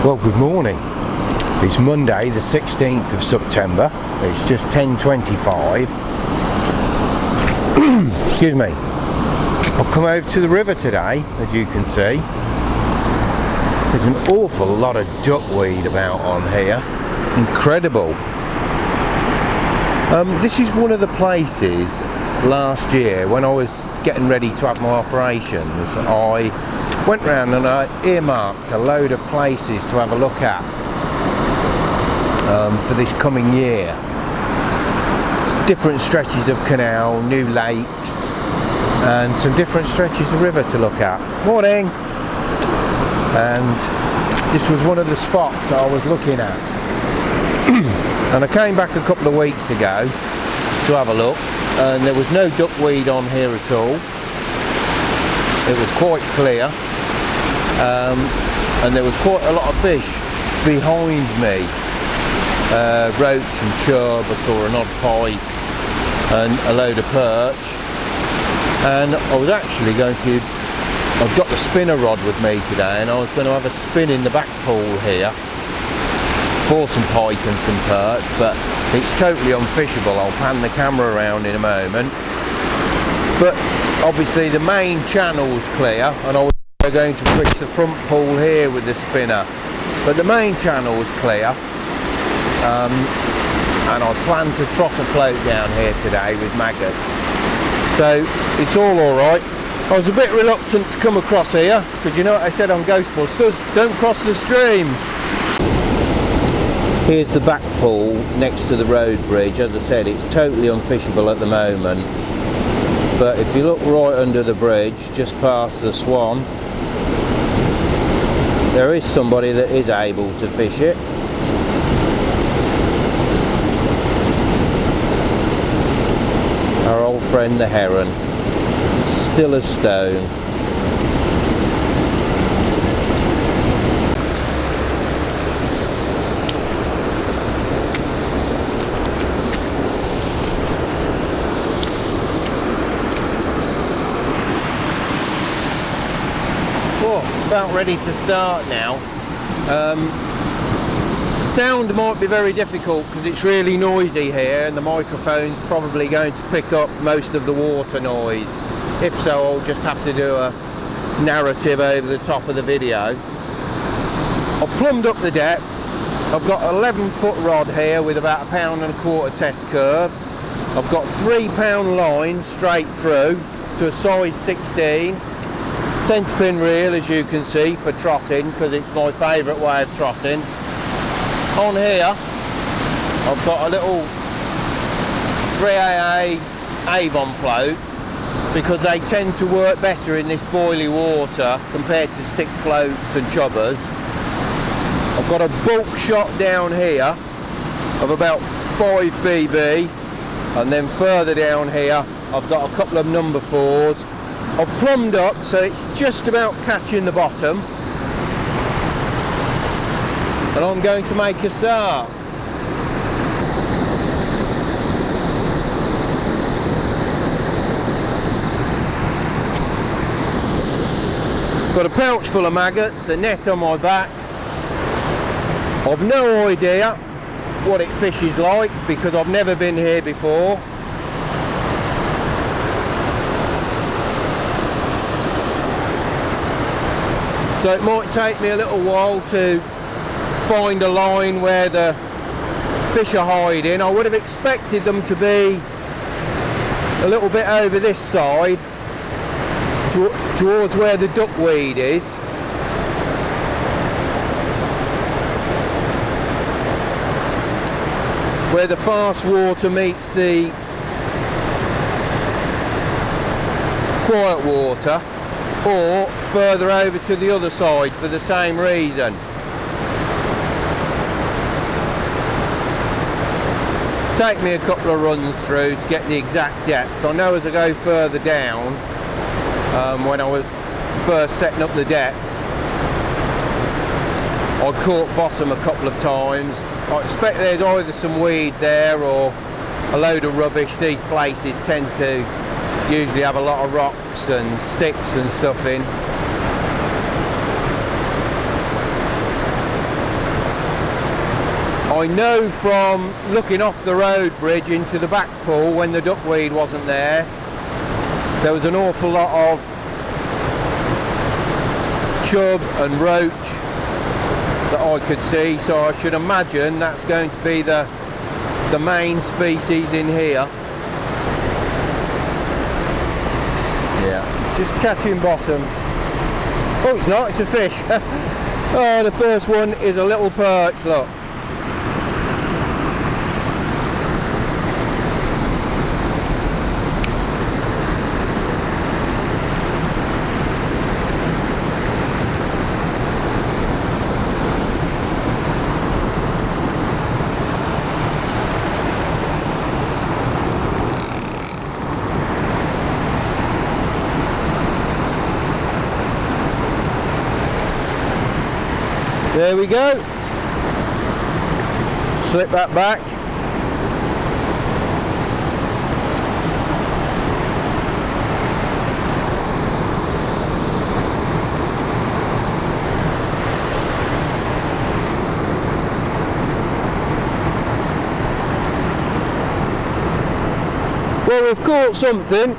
Well, good morning. It's Monday the 16th of September. It's just 10:25. Excuse me. I've come over to the river today, as you can see. There's an awful lot of duckweed about on here. Incredible. This is one of the places last year when I was getting ready to have my operations. I went round and I earmarked a load of places to have a look at for this coming year. Different stretches of canal, new lakes, and some different stretches of river to look at. Morning! And this was one of the spots that I was looking at. And I came back a couple of weeks ago to have a look, and there was no duckweed on here at all. It was quite clear, and there was quite a lot of fish behind me. Roach and chub, I saw an odd pike and a load of perch, and I was actually going to, I've got the spinner rod with me today, and I was going to have a spin in the back pool here for some pike and some perch, but it's totally unfishable. I'll pan the camera around in a moment. But obviously the main channel's clear, and I was going to fish the front pool here with the spinner, but the main channel's clear, and I plan to trot a float down here today with maggots, so it's all alright. I was a bit reluctant to come across here because you know what I said on Ghostbusters, don't cross the streams. Here's the back pool next to the road bridge. As I said, it's totally unfishable at the moment, but if you look right under the bridge, just past the swan, there is somebody that is able to fish it. Our old friend the heron, still as stone. About ready to start now. Sound might be very difficult because it's really noisy here, and the microphone's probably going to pick up most of the water noise. If so, I'll just have to do a narrative over the top of the video. I've plumbed up the depth. I've got an 11-foot rod here with about a £1.25 test curve. I've got £3 line straight through to a size 16. Centre pin reel, as you can see, for trotting, because it's my favourite way of trotting. On here I've got a little 3AA Avon float, because they tend to work better in this boily water compared to stick floats and chubbers. I've got a bulk shot down here of about 5 BB, and then further down here I've got a couple of number 4s. I've plumbed up so it's just about catching the bottom, and I'm going to make a start. Got a pouch full of maggots, the net on my back. I've no idea what it fishes like because I've never been here before. So it might take me a little while to find a line where the fish are hiding. I would have expected them to be a little bit over this side towards where the duckweed is. Where the fast water meets the quiet water, or further over to the other side for the same reason. Take me a couple of runs through to get the exact depth. I know as I go further down, when I was first setting up the depth, I caught bottom a couple of times. I expect there's either some weed there or a load of rubbish. These places tend to usually have a lot of rocks and sticks and stuff in. I know from looking off the road bridge into the back pool when the duckweed wasn't there, there was an awful lot of chub and roach that I could see, so I should imagine that's going to be the main species in here. Yeah, just catching bottom. Oh, it's not, it's a fish. Oh, the first one is a little perch, look. There we go. Slip that back. Well, we've caught something.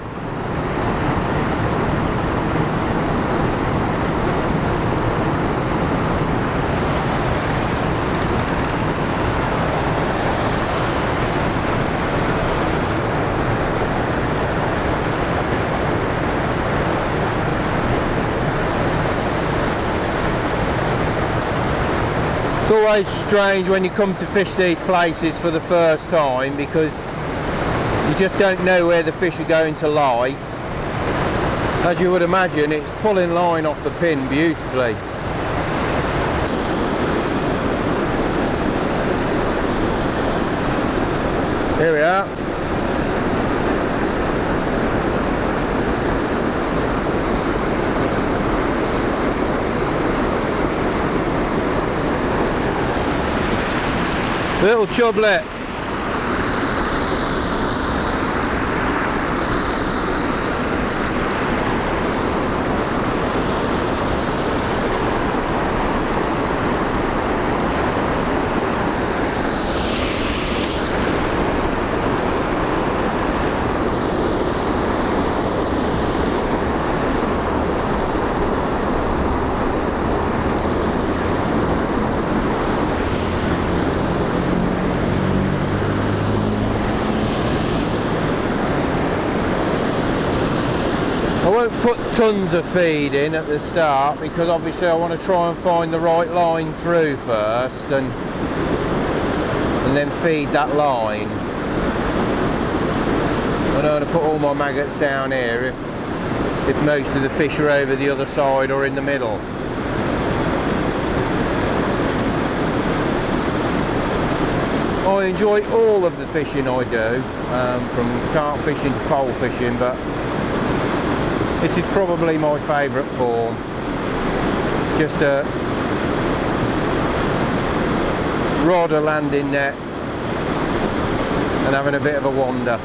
It's always strange when you come to fish these places for the first time, because you just don't know where the fish are going to lie. As you would imagine, it's pulling line off the pin beautifully. Here we are. Little chublet. I won't put tons of feed in at the start, because obviously I want to try and find the right line through first, and then feed that line. I don't want to put all my maggots down here if most of the fish are over the other side or in the middle. I enjoy all of the fishing I do, from carp fishing to pole fishing, but this is probably my favourite form. Just a rod, a landing net, and having a bit of a wander.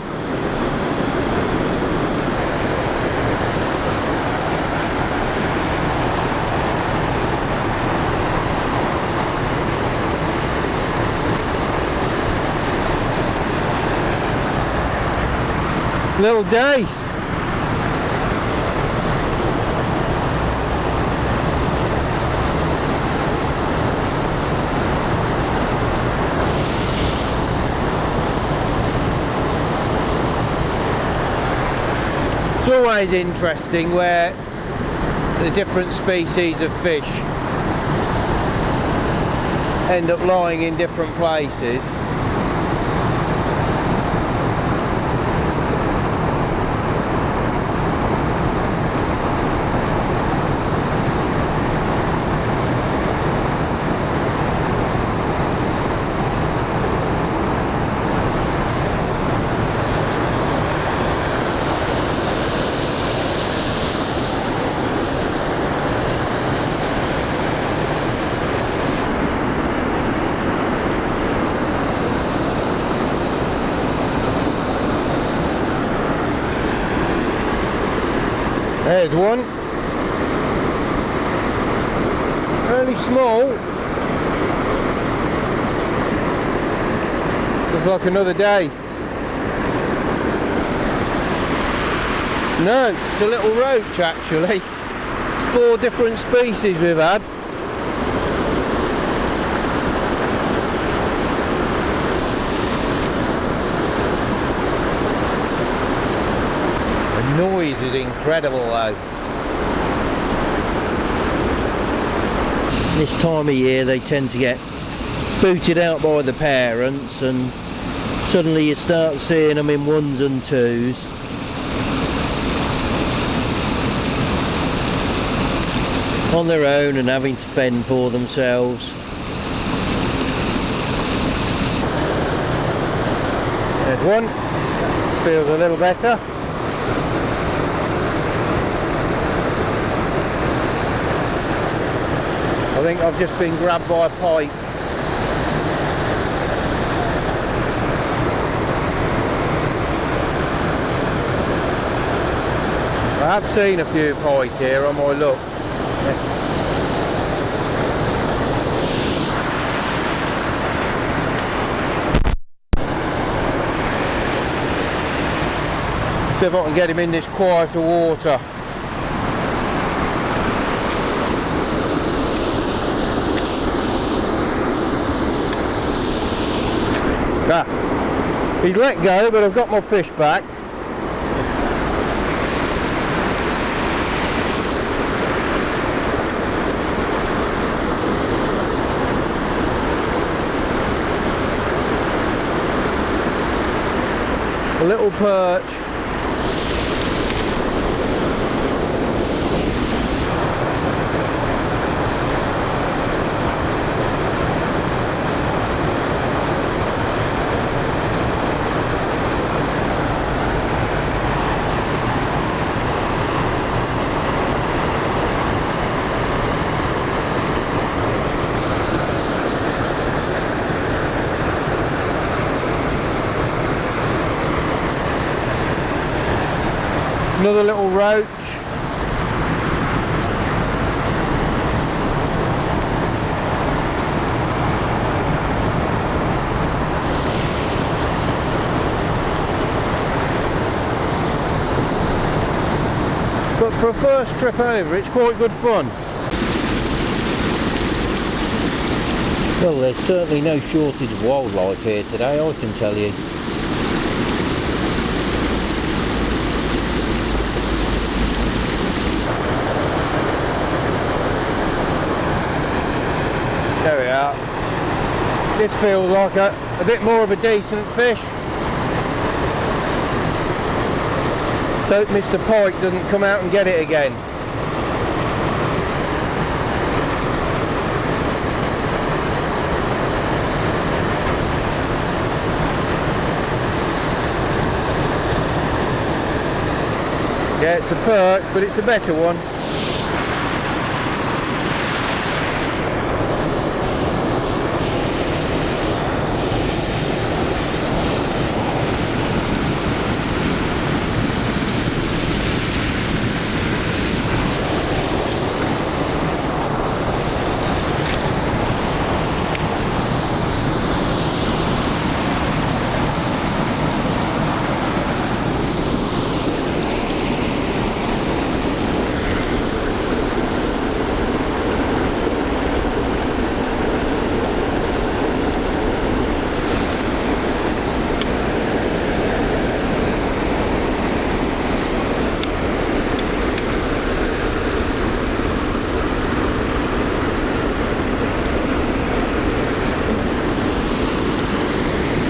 Little dace. It's always interesting where the different species of fish end up lying in different places. There's one, fairly small. Looks like another dace. No, it's a little roach actually. It's 4 different species we've had. The noise is incredible though. This time of year they tend to get booted out by the parents, and suddenly you start seeing them in 1s and 2s. On their own and having to fend for themselves. There's one. Feels a little better. I think I've just been grabbed by a pike. I have seen a few pike here on my looks. See if I can get him in this quieter water. Ah, he's let go, but I've got my fish back. A little perch. Another little roach. But for a first trip over, it's quite good fun. Well, there's certainly no shortage of wildlife here today, I can tell you. There we are. This feels like a bit more of a decent fish. Hope Mr. Pike doesn't come out and get it again. Yeah, it's a perch, but it's a better one.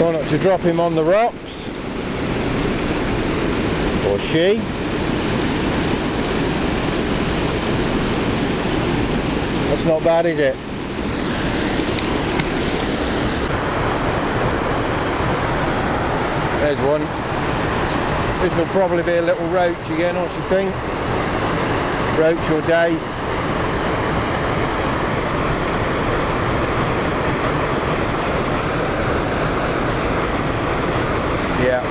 Try not to drop him on the rocks, or she. That's not bad, is it? There's one. This will probably be a little roach again, I should think. Roach or dace. Yeah.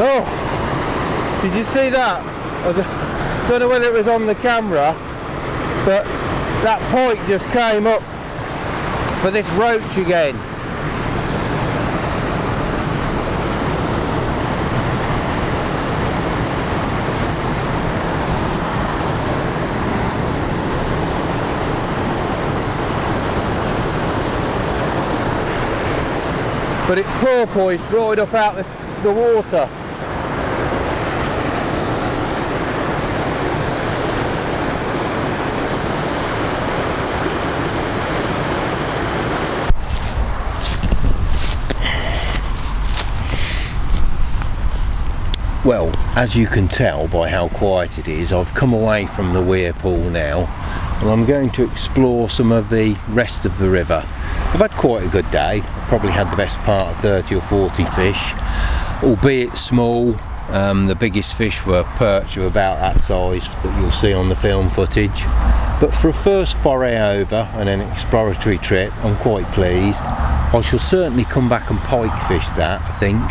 Oh, did you see that? I don't know whether it was on the camera, but that pike just came up for this roach again. But it porpoised right up out the water. Well, as you can tell by how quiet it is, I've come away from the weir pool now and I'm going to explore some of the rest of the river. I've had quite a good day. I've probably had the best part of 30 or 40 fish, albeit small. The biggest fish were perch of about that size that you'll see on the film footage. But for a first foray over and an exploratory trip, I'm quite pleased. I shall certainly come back and pike fish that, I think,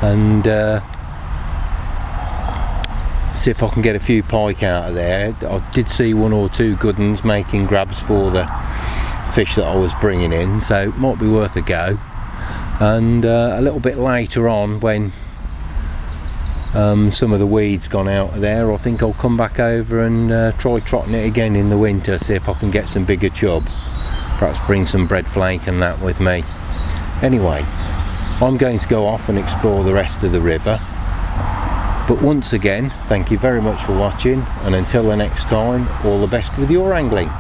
and see if I can get a few pike out of there. I did see one or two good ones making grabs for the fish that I was bringing in, so it might be worth a go. And a little bit later on, when some of the weeds gone out of there, I think I'll come back over and try trotting it again in the winter, see if I can get some bigger chub. Perhaps bring some bread flake and that with me. Anyway, I'm going to go off and explore the rest of the river. But once again, thank you very much for watching, and until the next time, all the best with your angling.